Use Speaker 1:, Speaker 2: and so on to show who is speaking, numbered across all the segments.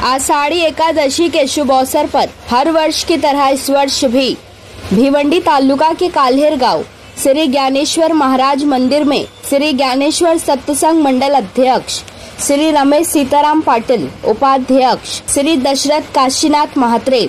Speaker 1: आषाढ़ी एकादशी के शुभ अवसर पर हर वर्ष की तरह इस वर्ष भी भिवंडी तालुका के काल्हेर गांव श्री ज्ञानेश्वर महाराज मंदिर में श्री ज्ञानेश्वर सत्संग मंडल अध्यक्ष श्री रमेश सीताराम पाटिल, उपाध्यक्ष श्री दशरथ काशीनाथ महात्रे,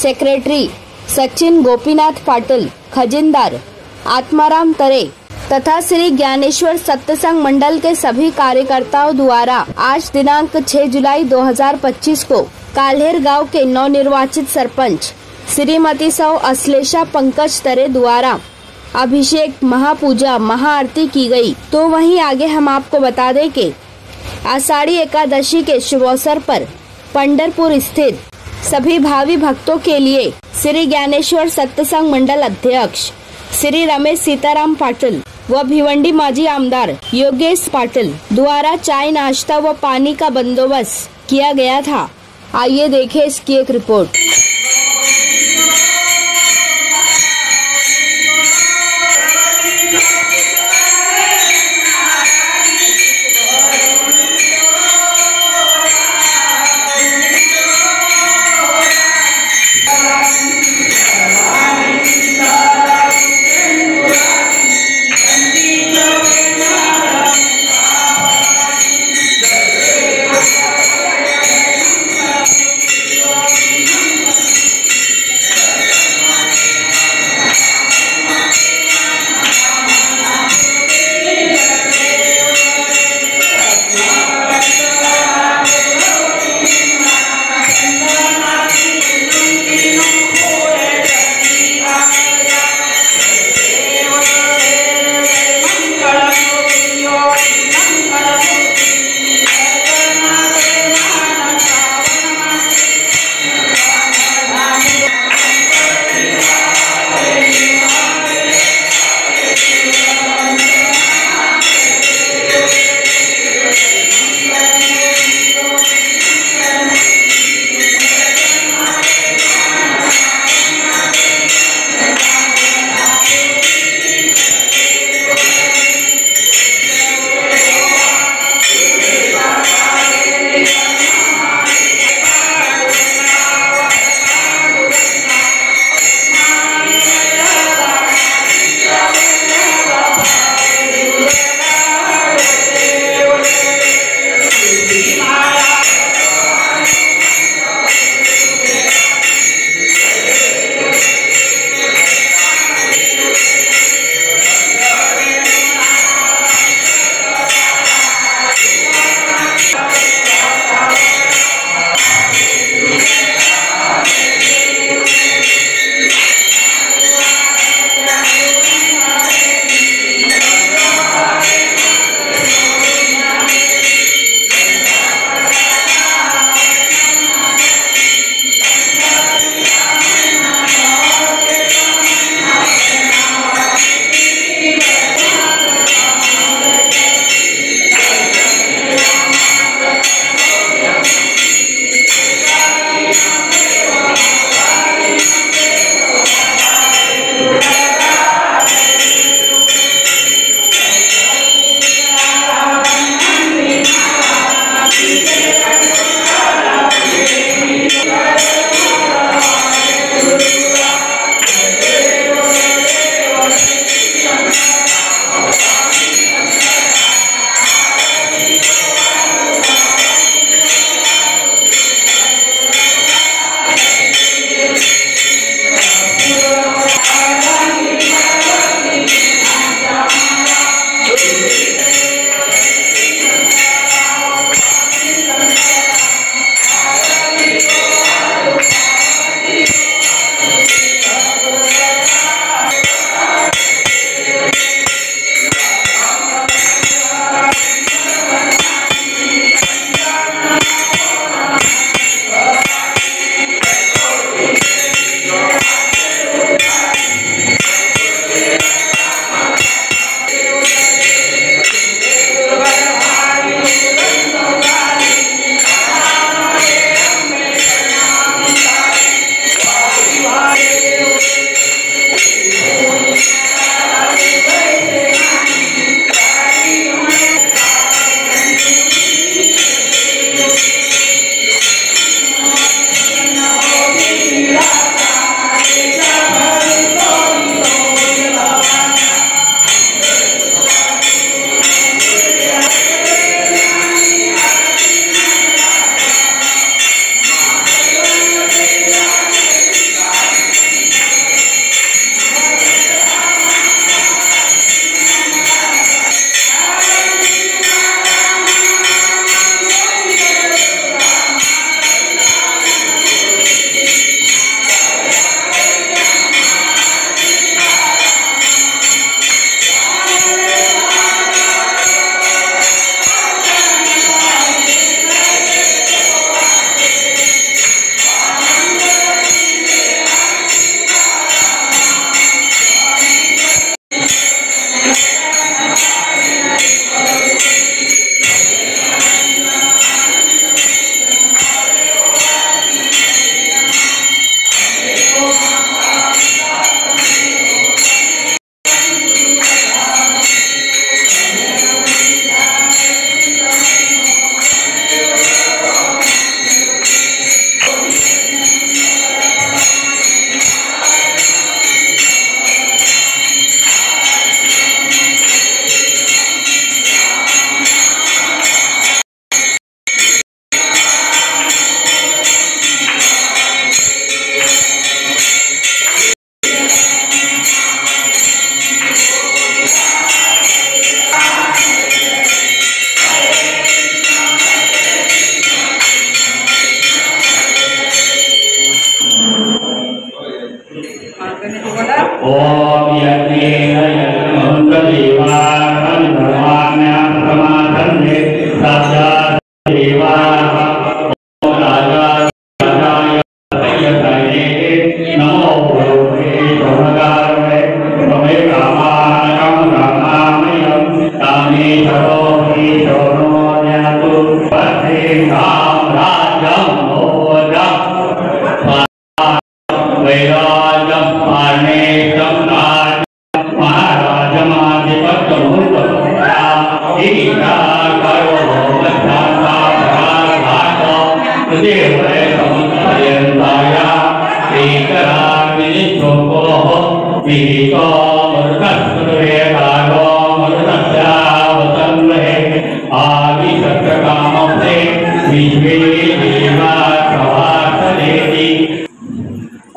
Speaker 1: सेक्रेटरी सचिन गोपीनाथ पाटिल, खजिनदार आत्माराम तरे तथा श्री ज्ञानेश्वर सत्संग मंडल के सभी कार्यकर्ताओं द्वारा आज दिनांक 6 जुलाई 2025 को काल्हेर गांव के नवनिर्वाचित सरपंच श्रीमती सौ अश्लेषा पंकज तरे द्वारा अभिषेक, महापूजा, महाआरती की गई। तो वहीं आगे हम आपको बता दें कि आषाढ़ी एकादशी के शुभ अवसर पर पंढरपुर स्थित सभी भावी भक्तों के लिए श्री ज्ञानेश्वर सत्संग मंडल अध्यक्ष श्री रमेश सीताराम पाटिल व भिवंडी माजी आमदार योगेश पाटिल द्वारा चाय, नाश्ता व पानी का बंदोबस्त किया गया था। आइए देखें इसकी एक रिपोर्ट।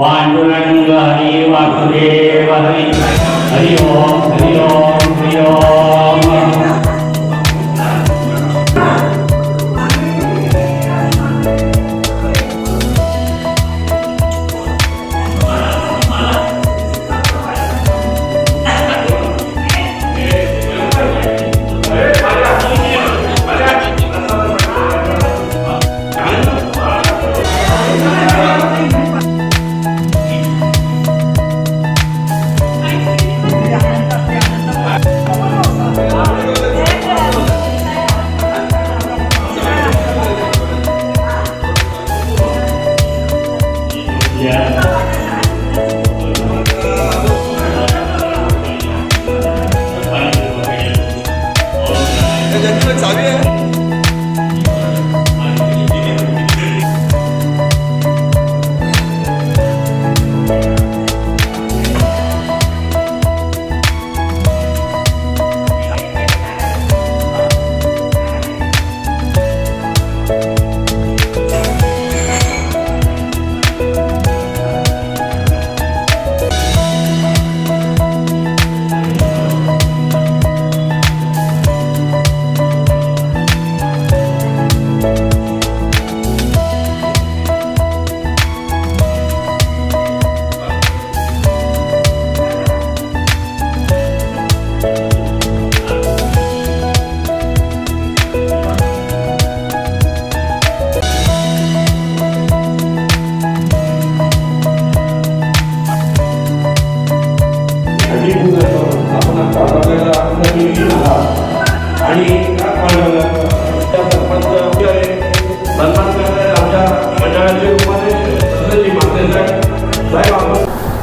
Speaker 2: पांडुरंग हरि वासुदेव हरि हरि ओम हरि ओम हरि ओम।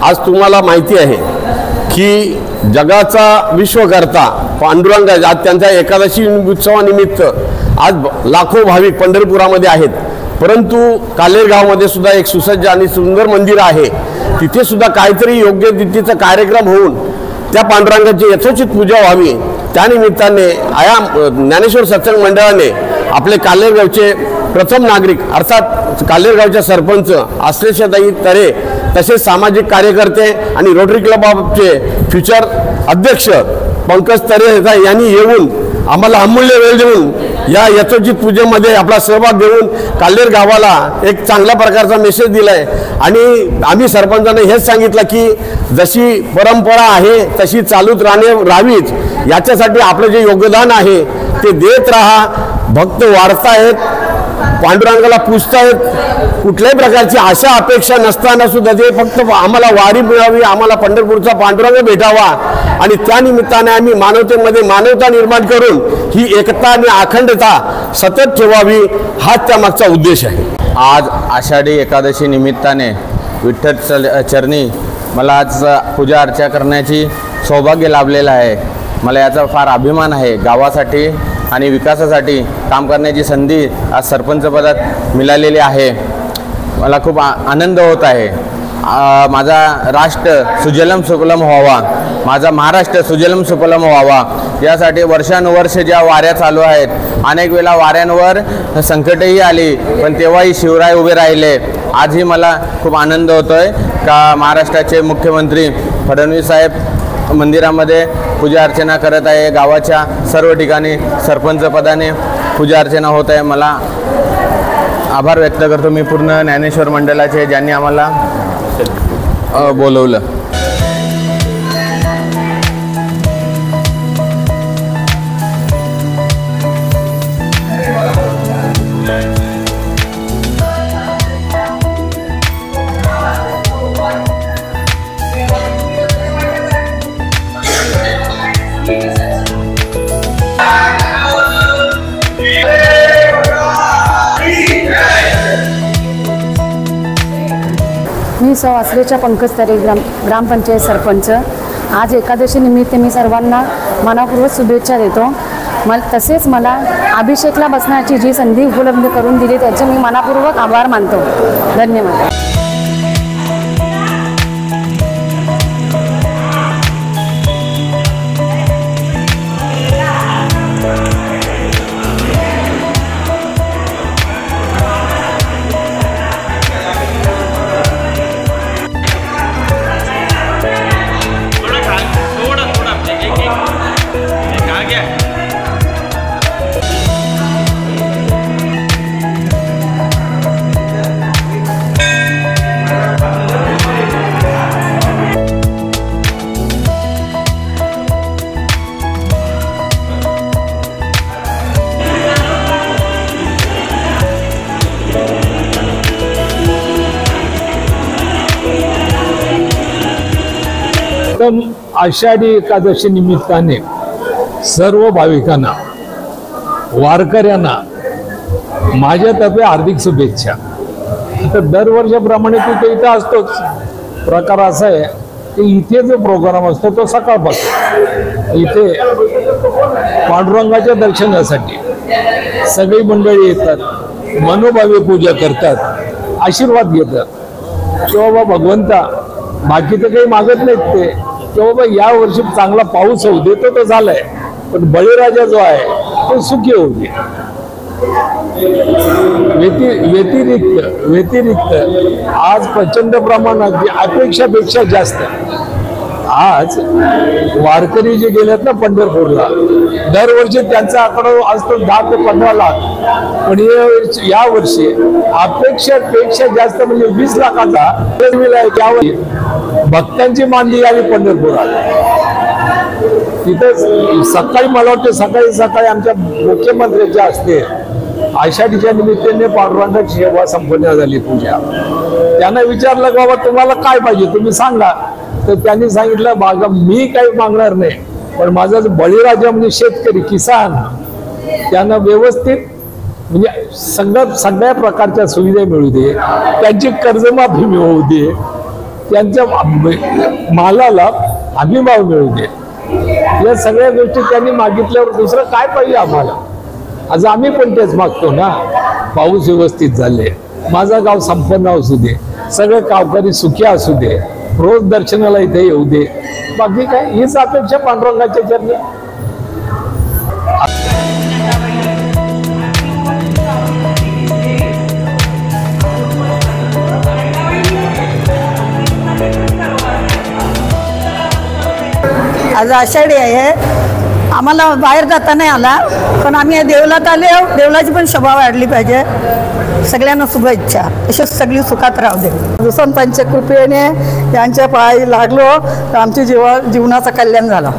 Speaker 3: आज तुम्हाला माहिती आहे की जगाचा विश्वकर्ता पांडुरंग आज त्यांच्या एकादशी उत्सवानिमित्त आज लाखो भाविक पंढरपुरामध्ये आहेत, परंतु कालेरगावमध्ये सुद्धा एक सुसज्ज आणि सुंदर मंदिर आहे, तिथे सुद्धा काहीतरी योग्य रीतीचा कार्यक्रम होऊन त्या पांडुरंगाची यथोचित पूजा व्हावी। त्यानिमित्ताने ज्ञानेश्वर सत्संग मंडळाने आपले कालेरगावचे प्रथम नागरिक अर्थात कालेरगावचे सरपंच आश्लेषताई तरे तसेच सामाजिक कार्यकर्ते आणि रोटरी क्लब ऑफचे फ्युचर अध्यक्ष पंकज तरे यांनी येऊन आम्हाला अमूल्य वेळ देऊन या यथोचित पूजेमध्ये आपला सहभाग घेऊन कालेर गावाला एक चांगल्या प्रकारचा मेसेज दिलाय आणि आम्ही सरपंचांना हेच सांगितलं की जशी परंपरा आहे तशी चालूच राहावीच, याच्यासाठी आपलं जे योगदान आहे ते देत राहा। भक्त वाढतायत, पांडुरंगाला पूजतायत, कुठल्याही प्रकारची आशा अपेक्षा नसताना सुद्धा ते फक्त आम्हाला वारी मिळावी, आम्हाला पंढरपूरचा पांडुरंग भेटावा आणि त्या निमित्ताने आम्ही मानवतेमध्ये मानवता निर्माण करून ही एकता आणि अखंडता सतत ठेवावी, हाच त्यामागचा उद्देश आहे।
Speaker 4: आज आषाढी एकादशी निमित्ताने विठ्ठल चरणी मला आज पूजा अर्चा करण्याची सौभाग्य लाभलेलं आहे। मला याचा फार अभिमान आहे। गावासाठी आणि विकासासाठी काम करण्याची संधी आज सरपंचपदात मिळालेली आहे। मला खूप आनंद होत आहे। माझा राष्ट्र सुजलम सुफलम व्हावा, माझा महाराष्ट्र सुजलम सुफलम व्हावा, यासाठी वर्षानुवर्ष ज्या वाऱ्या चालू आहेत, अनेक वेळा वाऱ्यांवर संकटही आली पण तेव्हाही शिवराय उभे राहिले। आजही मला खूप आनंद होतोय का महाराष्ट्राचे मुख्यमंत्री फडणवीस साहेब मंदिरामध्ये पूजा अर्चना करत आहे। गावाच्या सर्व ठिकाणी सरपंच पदाने पूजा अर्चना होत आहे। मला आभार व्यक्त करतो मी पूर्ण ज्ञानेश्वर मंडळाचे, ज्यांनी आम्हाला बोलवलं।
Speaker 5: आमच्या वासरेच्या पंकज तरे ग्रामपंचायत सरपंच। आज एकादशी निमित्त मी सर्वांना मनापूर्वक शुभेच्छा देतो। तसेच मला अभिषेकला बसण्याची जी संधी उपलब्ध करून दिली त्याचे मी मनापूर्वक आभार मानतो। धन्यवाद।
Speaker 6: आषाढी एकादशी निमित्ताने सर्व भाविकांना वारकऱ्यांना माझ्यातर्फे हार्दिक शुभेच्छा। तर दरवर्षीप्रमाणे तिथे इथं असतोच। प्रकार असा आहे की इथे जो प्रोग्राम असतो तो सकाळपासून इथे पांडुरंगाच्या दर्शनासाठी सगळी मंडळी येतात, मनोभावे पूजा करतात, आशीर्वाद घेतात की बाबा भगवंता बाकी तर काही मागत नाहीत ते की बाबा या वर्षी चांगला पाऊस होऊ दे, तो झालाय, पण बळीराजा जो आहे तो सुखी होऊ दे। व्यतिरिक्त आज प्रचंड प्रमाणात अपेक्षापेक्षा जास्त आज वारकरी जे गेलेत ना पंढरपूरला, दरवर्षी त्यांचा आकडा असतो 10 ते 15 लाख, पण या वर्षी अपेक्षापेक्षा जास्त म्हणजे 20 लाखाचा भक्तांची मांदी आली पंढरपुरात। तिथं सकाळी मला वाटतं सकाळी आमच्या मुख्यमंत्र्यांच्या हस्ते आषाढीच्या निमित्ताने पांडुरंगाची सेवा संपन्न झाली पूजा। त्यांना विचारलं बाबा तुम्हाला काय पाहिजे तुम्ही सांगा, तर त्यांनी सांगितलं बाबा मी काही मागणार नाही, पण माझा बळीराजा म्हणजे शेतकरी किसान त्यांना व्यवस्थित म्हणजे सगळ्या प्रकारच्या सुविधा मिळू दे, त्यांची कर्जमाफी मिळवू दे, त्यांच्या मालाला हमीभाव मिळू दे, या सगळ्या गोष्टी त्यांनी मागितल्यावर दुसरं काय पाहिजे आम्हाला। आज आम्ही पण तेच मागतो ना, पाऊस व्यवस्थित झाले, माझा गाव संपन्न असू दे, सगळे गावकरी सुखी असू दे, रोज दर्शनाला इथे येऊ दे, बाकी काय हीच अपेक्षा पांडुरंगाच्या चरणी।
Speaker 7: आज आषाढी आहे, आम्हाला बाहेर जाता नाही आला, पण आम्ही देवलात आले, देवलाची पण शोभा वाढली पाहिजे। सगळ्यांना शुभेच्छा, अशीच सगळी सुखात राहू दे। संतांच्या कृपेने यांच्या पायी लागलो तर आमच्या जीवनाचं कल्याण झालं।